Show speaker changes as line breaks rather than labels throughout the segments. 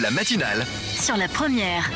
La matinale
sur la première.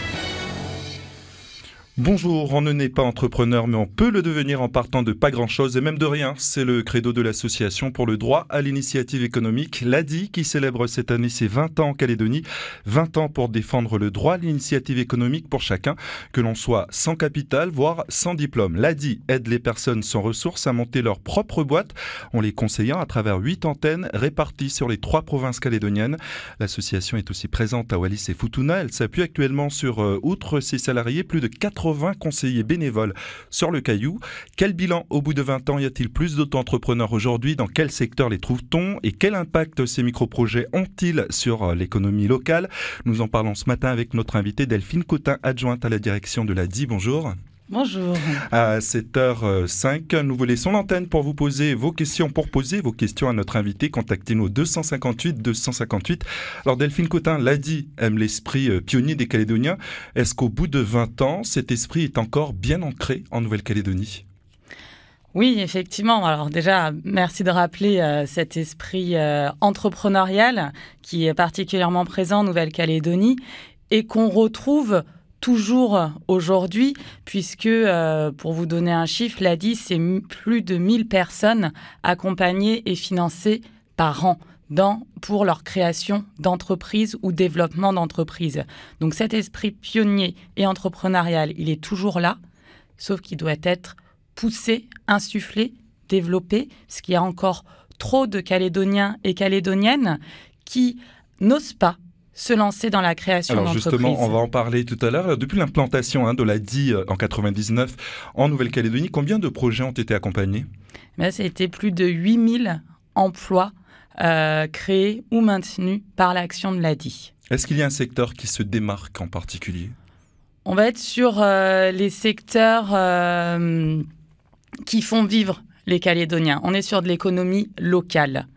Bonjour, on ne naît pas entrepreneur, mais on peut le devenir en partant de pas grand-chose et même de rien. C'est le credo de l'association pour le droit à l'initiative économique, l'ADI, qui célèbre cette année ses 20 ans en Calédonie. 20 ans pour défendre le droit à l'initiative économique pour chacun, que l'on soit sans capital, voire sans diplôme. L'ADI aide les personnes sans ressources à monter leur propre boîte, en les conseillant à travers 8 antennes réparties sur les 3 provinces calédoniennes. L'association est aussi présente à Wallis et Futuna. Elle s'appuie actuellement sur, outre ses salariés, plus de 80 conseillers bénévoles sur le Caillou. Quel bilan au bout de 20 ans? Y a-t-il plus d'auto-entrepreneurs aujourd'hui? Dans quel secteur les trouve-t-on? Et quel impact ces micro-projets ont-ils sur l'économie locale? Nous en parlons ce matin avec notre invitée Delphine Cotin, adjointe à la direction de l'ADI. Bonjour.
Bonjour.
À 7h05, nous vous laissons l'antenne pour vous poser vos questions. Pour poser vos questions à notre invité, contactez-nous 258 258. Alors Delphine Cotin, l'ADI aime l'esprit pionnier des Calédoniens. Est-ce qu'au bout de 20 ans, cet esprit est encore bien ancré en Nouvelle-Calédonie?
Oui, effectivement. Alors déjà, merci de rappeler cet esprit entrepreneurial qui est particulièrement présent en Nouvelle-Calédonie et qu'on retrouve toujours aujourd'hui, puisque, pour vous donner un chiffre, l'ADI, c'est plus de 1000 personnes accompagnées et financées par an pour leur création d'entreprise ou développement d'entreprise. Donc cet esprit pionnier et entrepreneurial, il est toujours là, sauf qu'il doit être poussé, insufflé, développé, parce qu'il y a encore trop de Calédoniens et Calédoniennes qui n'osent pas se lancer dans la création d'entreprise. Alors
justement, on va en parler tout à l'heure. Depuis l'implantation de l'ADI en 99 en Nouvelle-Calédonie, combien de projets ont été accompagnés?
Ça a été plus de 8000 emplois créés ou maintenus par l'action de l'ADI.
Est-ce qu'il y a un secteur qui se démarque en particulier?
On va être sur les secteurs qui font vivre les Calédoniens. On est sur de l'économie locale.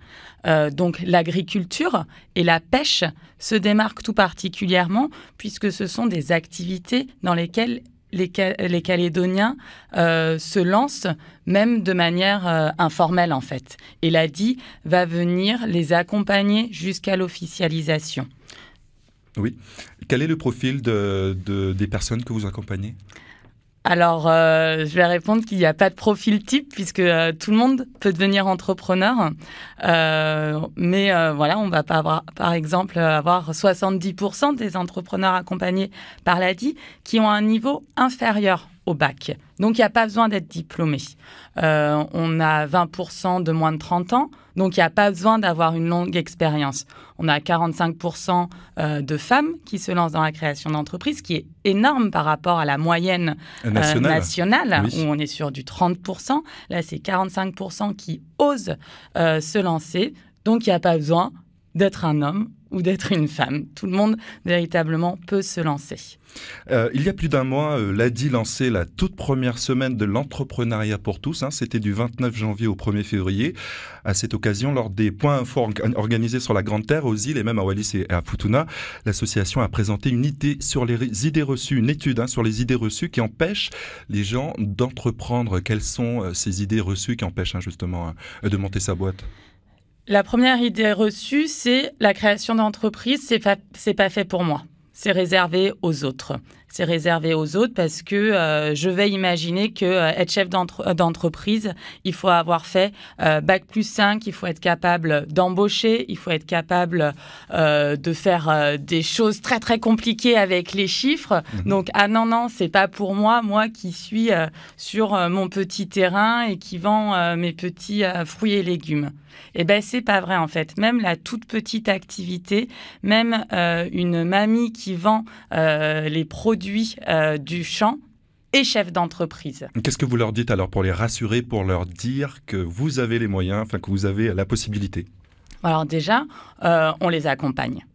Donc l'agriculture et la pêche se démarquent tout particulièrement puisque ce sont des activités dans lesquelles les Calédoniens se lancent même de manière informelle en fait. Et l'ADI va venir les accompagner jusqu'à l'officialisation.
Oui. Quel est le profil des personnes que vous accompagnez?
Alors, je vais répondre qu'il n'y a pas de profil type puisque tout le monde peut devenir entrepreneur. Mais voilà, on ne va pas avoir, par exemple, avoir 70% des entrepreneurs accompagnés par l'ADI qui ont un niveau inférieur au bac. Donc, il n'y a pas besoin d'être diplômé. On a 20% de moins de 30 ans, donc il n'y a pas besoin d'avoir une longue expérience. On a 45% de femmes qui se lancent dans la création d'entreprises, qui est énorme par rapport à la moyenne nationale oui. Où on est sur du 30%. Là, c'est 45% qui osent se lancer. Donc, il n'y a pas besoin d'être un homme ou d'être une femme. Tout le monde, véritablement, peut se lancer.
Il y a plus d'un mois, l'ADI lançait la toute première semaine de l'entrepreneuriat pour tous. C'était du 29 janvier au 1er février. À cette occasion, lors des points info organisés sur la Grande Terre, aux îles et même à Wallis et à Futuna, l'association a présenté une idée sur les idées reçues, une étude sur les idées reçues qui empêchent les gens d'entreprendre. Quelles sont ces idées reçues qui empêchent justement de monter sa boîte?
La première idée reçue, c'est la création d'entreprise, c'est pas fait pour moi. C'est réservé aux autres. C'est réservé aux autres parce que je vais imaginer que être chef d'entreprise, il faut avoir fait Bac+5, il faut être capable d'embaucher, il faut être capable de faire des choses très très compliquées avec les chiffres. Donc non, c'est pas pour moi, moi qui suis sur mon petit terrain et qui vend mes petits fruits et légumes. Eh bien, c'est pas vrai en fait. Même la toute petite activité, même une mamie qui vend les produits du champ est chef d'entreprise.
Qu'est-ce que vous leur dites alors pour les rassurer, pour leur dire que vous avez les moyens, enfin que vous avez la possibilité?
Alors déjà, on les accompagne.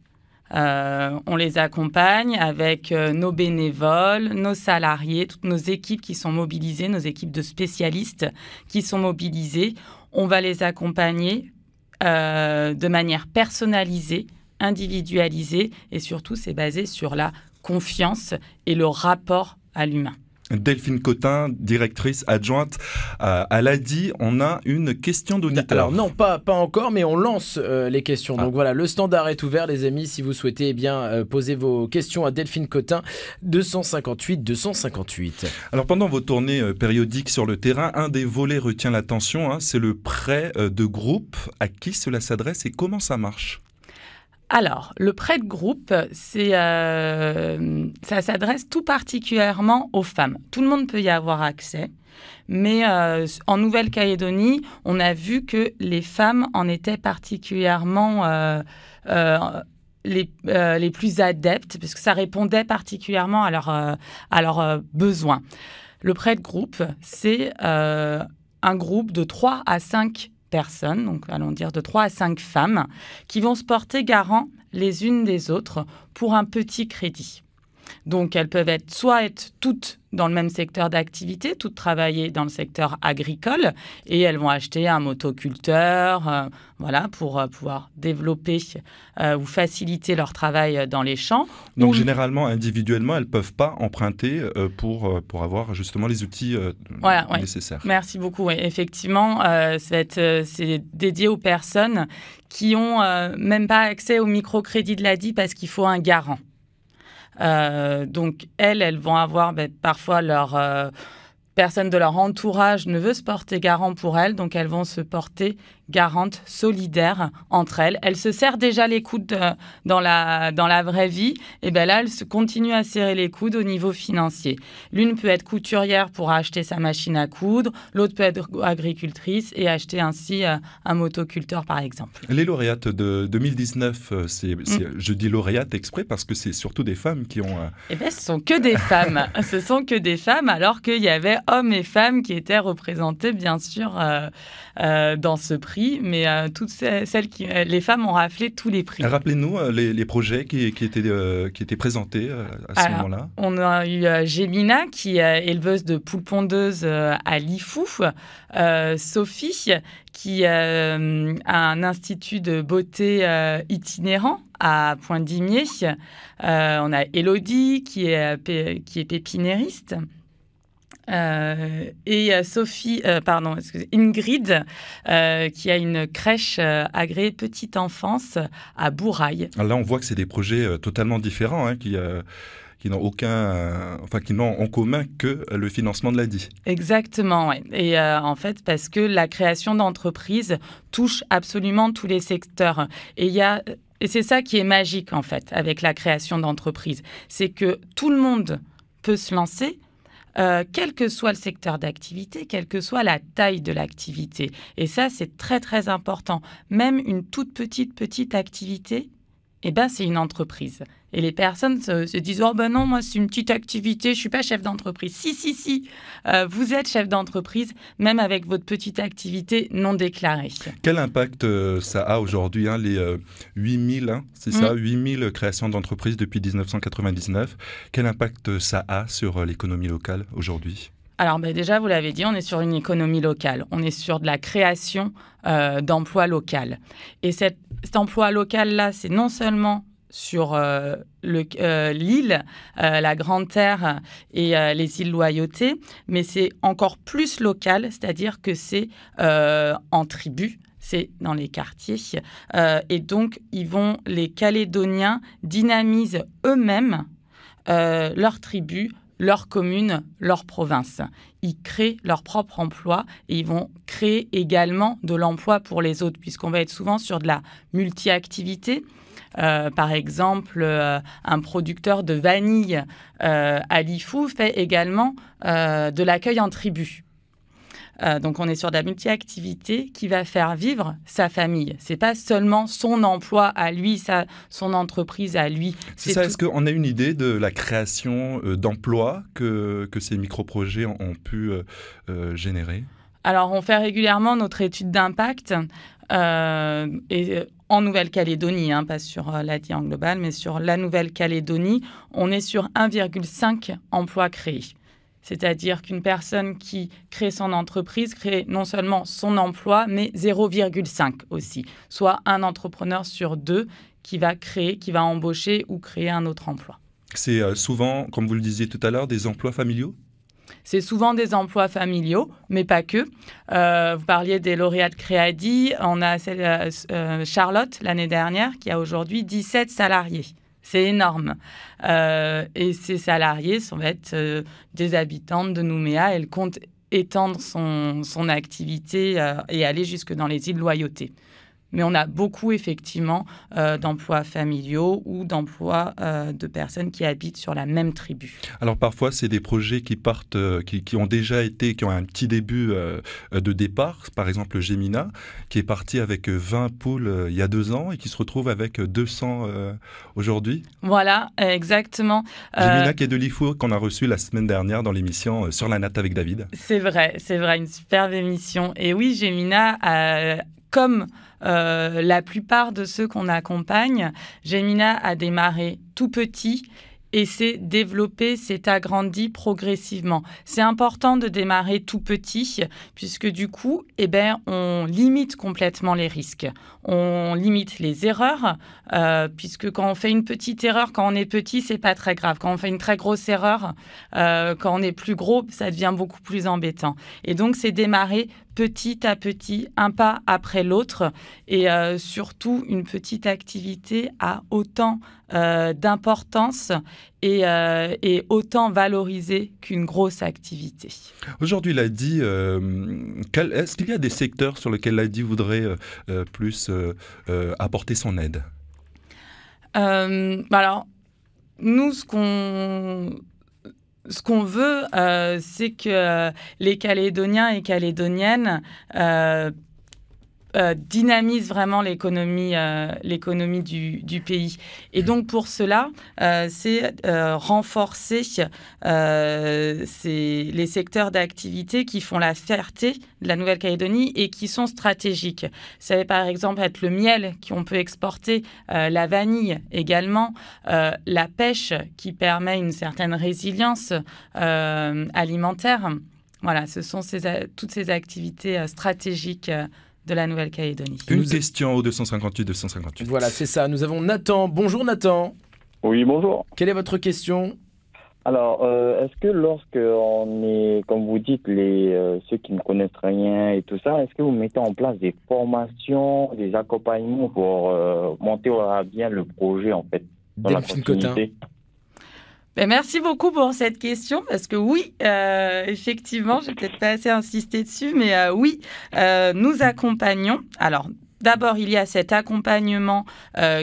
On les accompagne avec nos bénévoles, nos salariés, toutes nos équipes qui sont mobilisées, nos équipes de spécialistes qui sont mobilisées. On va les accompagner de manière personnalisée, individualisée et surtout, c'est basé sur la confiance et le rapport à l'humain.
Delphine Cotin, directrice adjointe à l'ADI. On a une question d'auditeur.
Alors non, pas encore, mais on lance les questions. Donc voilà, le standard est ouvert, les amis. Si vous souhaitez poser vos questions à Delphine Cotin, 258.
Alors pendant vos tournées périodiques sur le terrain, un des volets retient l'attention, hein, c'est le prêt de groupe. À qui cela s'adresse et comment ça marche ?
Alors, le prêt de groupe, ça s'adresse tout particulièrement aux femmes. Tout le monde peut y avoir accès, mais en Nouvelle-Calédonie, on a vu que les femmes en étaient particulièrement les plus adeptes, parce que ça répondait particulièrement à leurs besoins. Le prêt de groupe, c'est un groupe de 3 à 5 personnes, donc allons dire de 3 à 5 femmes, qui vont se porter garant les unes des autres pour un petit crédit. Donc elles peuvent soit être toutes dans le même secteur d'activité, toutes travailler dans le secteur agricole, et elles vont acheter un motoculteur, pour pouvoir développer ou faciliter leur travail dans les champs.
Donc généralement, individuellement, elles ne peuvent pas emprunter pour avoir justement les outils nécessaires.
Merci beaucoup. Ouais. Effectivement, c'est dédié aux personnes qui n'ont même pas accès au microcrédit de l'ADI parce qu'il faut un garant. Donc elles vont avoir parfois leur personne de leur entourage ne veut se porter garant pour elles, donc elles vont se porter garantes solidaires entre elles. Elles se serrent déjà les coudes dans la vraie vie, et bien là, elles se continuent à serrer les coudes au niveau financier. L'une peut être couturière pour acheter sa machine à coudre, l'autre peut être agricultrice et acheter ainsi un motoculteur, par exemple.
Les lauréates de 2019, je dis lauréates exprès parce que c'est surtout des femmes qui ont...
Eh bien, ce sont que des femmes. Ce sont que des femmes, alors qu'il y avait hommes et femmes qui étaient représentés, bien sûr, dans ce prix, mais toutes les femmes ont raflé tous les prix.
Rappelez-nous les projets qui étaient présentés à ce moment-là.
On a eu Gémina, qui est éleveuse de poules pondeuses à Lifou, Sophie, qui a un institut de beauté itinérant à Pointe-Dimier. On a Élodie, qui est pépinériste. Et Ingrid, qui a une crèche agréée petite enfance à Bourail.
Alors là, on voit que c'est des projets totalement différents, hein, qui n'ont qui n'ont en commun que le financement de l'ADI.
Exactement, ouais. Et en fait, parce que la création d'entreprises touche absolument tous les secteurs. Et c'est ça qui est magique, en fait, avec la création d'entreprises. C'est que tout le monde peut se lancer, quel que soit le secteur d'activité, quelle que soit la taille de l'activité. Et ça, c'est très, très important. Même une toute petite activité, c'est une entreprise. Et les personnes se disent « Oh ben non, moi, c'est une petite activité, je ne suis pas chef d'entreprise. » Si, vous êtes chef d'entreprise, même avec votre petite activité non déclarée.
Quel impact ça a aujourd'hui, hein, les 8000, c'est ça, 8000 créations d'entreprises depuis 1999. Quel impact ça a sur l'économie locale aujourd'hui ?
Alors déjà, vous l'avez dit, on est sur une économie locale. On est sur de la création d'emplois locaux. Et cet emploi local-là, c'est non seulement sur l'île, la Grande Terre et les îles Loyauté, mais c'est encore plus local, c'est-à-dire que c'est en tribu. C'est dans les quartiers. Et donc, les Calédoniens dynamisent eux-mêmes leur tribu, leur commune, leur province. Ils créent leur propre emploi et ils vont créer également de l'emploi pour les autres, puisqu'on va être souvent sur de la multi-activité. Par exemple, un producteur de vanille à Lifou fait également de l'accueil en tribu. Donc, on est sur de la multi-activité qui va faire vivre sa famille. Ce n'est pas seulement son emploi à lui, son entreprise à lui.
C'est ça, est-ce qu'on a une idée de la création d'emplois que ces micro-projets ont pu générer ?
Alors, on fait régulièrement notre étude d'impact en Nouvelle-Calédonie, pas sur l'ADI en global, mais sur la Nouvelle-Calédonie, on est sur 1,5 emplois créés. C'est-à-dire qu'une personne qui crée son entreprise crée non seulement son emploi, mais 0,5 aussi. Soit un entrepreneur sur 2 qui va embaucher ou créer un autre emploi.
C'est souvent, comme vous le disiez tout à l'heure, des emplois familiaux ?
C'est souvent des emplois familiaux, mais pas que. Vous parliez des lauréats de Crédit. On a Charlotte, l'année dernière, qui a aujourd'hui 17 salariés. C'est énorme. Et ces salariés vont être des habitantes de Nouméa. Elle compte étendre son activité et aller jusque dans les îles Loyauté. Mais on a beaucoup, effectivement, d'emplois familiaux ou d'emplois de personnes qui habitent sur la même tribu.
Alors, parfois, c'est des projets qui partent, qui ont déjà été, qui ont un petit début de départ. Par exemple, Gemina, qui est parti avec 20 poules il y a 2 ans et qui se retrouve avec 200 aujourd'hui.
Voilà, exactement.
Gemina, qui est de l'IFO, qu'on a reçu la semaine dernière dans l'émission Sur la natte avec David.
C'est vrai, une superbe émission. Et oui, Gemina, comme la plupart de ceux qu'on accompagne, Gemina a démarré tout petit et s'est développé, s'est agrandi progressivement. C'est important de démarrer tout petit puisque du coup, on limite complètement les risques. On limite les erreurs puisque quand on fait une petite erreur, quand on est petit, c'est pas très grave. Quand on fait une très grosse erreur, quand on est plus gros, ça devient beaucoup plus embêtant. Et donc, c'est démarrer petit à petit, un pas après l'autre et surtout, une petite activité a autant d'importance et autant valorisée qu'une grosse activité.
Aujourd'hui, l'ADI, est-ce qu'il y a des secteurs sur lesquels l'ADI voudrait plus apporter son aide?
Alors, nous, ce qu'on veut, c'est que les Calédoniens et Calédoniennes dynamise vraiment l'économie du pays. Et donc, pour cela, c'est renforcer les secteurs d'activité qui font la fierté de la Nouvelle-Calédonie et qui sont stratégiques. Ça va par exemple être le miel qu'on peut exporter, la vanille également, la pêche qui permet une certaine résilience alimentaire. Voilà, ce sont toutes ces activités stratégiques de la Nouvelle-Calédonie.
Une question au 258-258.
Voilà, c'est ça. Nous avons Nathan. Bonjour Nathan.
Oui, bonjour.
Quelle est votre question?
Alors, est-ce que lorsque on est, comme vous dites, ceux qui ne connaissent rien et tout ça, est-ce que vous mettez en place des formations, des accompagnements pour monter à bien le projet, en fait, dans
Delphine Cotin.
Merci beaucoup pour cette question, parce que oui, effectivement, je n'ai peut-être pas assez insisté dessus, mais oui, nous accompagnons. Alors, d'abord, il y a cet accompagnement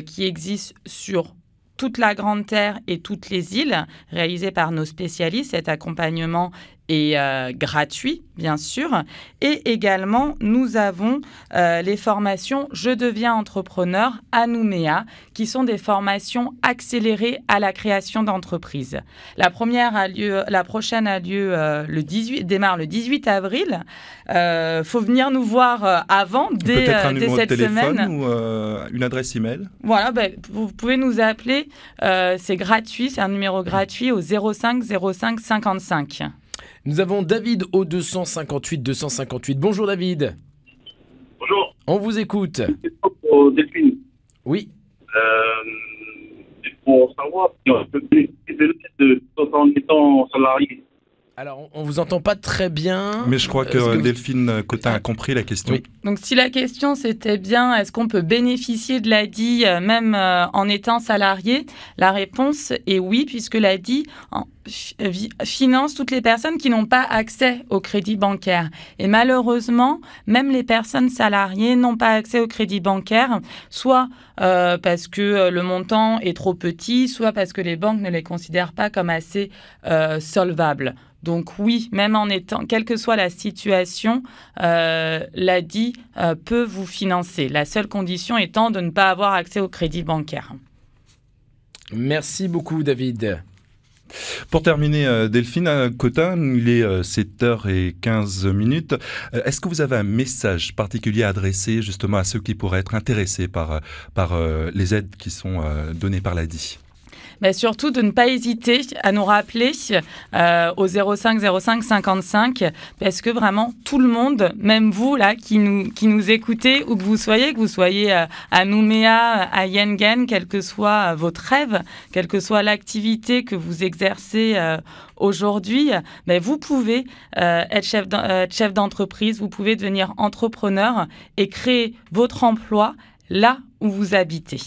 qui existe sur toute la Grande Terre et toutes les îles, réalisé par nos spécialistes. Cet accompagnement est gratuit, bien sûr. Et également, nous avons les formations « Je deviens entrepreneur » à Nouméa, qui sont des formations accélérées à la création d'entreprises. La prochaine a lieu démarre le 18 avril. Faut venir nous voir avant, dès
peut-être un numéro
cette
de téléphone
semaine.
Ou une adresse email.
Voilà, vous pouvez nous appeler. C'est gratuit, c'est un numéro gratuit au 05 05 55.
Nous avons David au 258-258. Bonjour David.
Bonjour.
On vous écoute.
Pour Delphine.
Oui.
C'est pour savoir si on peut bénéficier de l'aide de 70 ans salariés.
Alors, on vous entend pas très bien.
Mais je crois que Delphine Cotin a compris la question.
Oui.
Donc, si la question c'était bien, est-ce qu'on peut bénéficier de l'ADI même en étant salarié? La réponse est oui, puisque l'ADI finance toutes les personnes qui n'ont pas accès au crédit bancaire. Et malheureusement, même les personnes salariées n'ont pas accès au crédit bancaire, soit parce que le montant est trop petit, soit parce que les banques ne les considèrent pas comme assez solvables. Donc oui, même quelle que soit la situation, l'ADI peut vous financer. La seule condition étant de ne pas avoir accès au crédit bancaire.
Merci beaucoup David.
Pour terminer, Delphine Cotin, il est 7h15. Est-ce que vous avez un message particulier à adresser justement à ceux qui pourraient être intéressés par les aides qui sont données par l'ADI ?
Surtout de ne pas hésiter à nous rappeler au 05 05 55, parce que vraiment tout le monde, même vous là qui nous écoutez, où que vous soyez à Nouméa, à Yengen, quel que soit votre rêve, quelle que soit l'activité que vous exercez aujourd'hui, vous pouvez être chef d'entreprise, vous pouvez devenir entrepreneur et créer votre emploi là où vous habitez.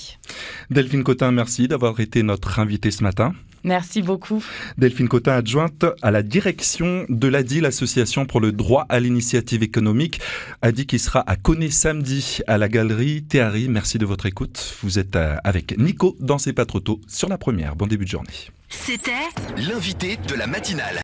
Delphine Cotin, merci d'avoir été notre invitée ce matin.
Merci beaucoup.
Delphine Cotin, adjointe à la direction de l'ADI, l'Association pour le droit à l'initiative économique. ADI qui sera à Koné samedi à la galerie Théari. Merci de votre écoute. Vous êtes avec Nico dans C'est pas trop tôt sur La Première. Bon début de journée.
C'était l'invité de la matinale.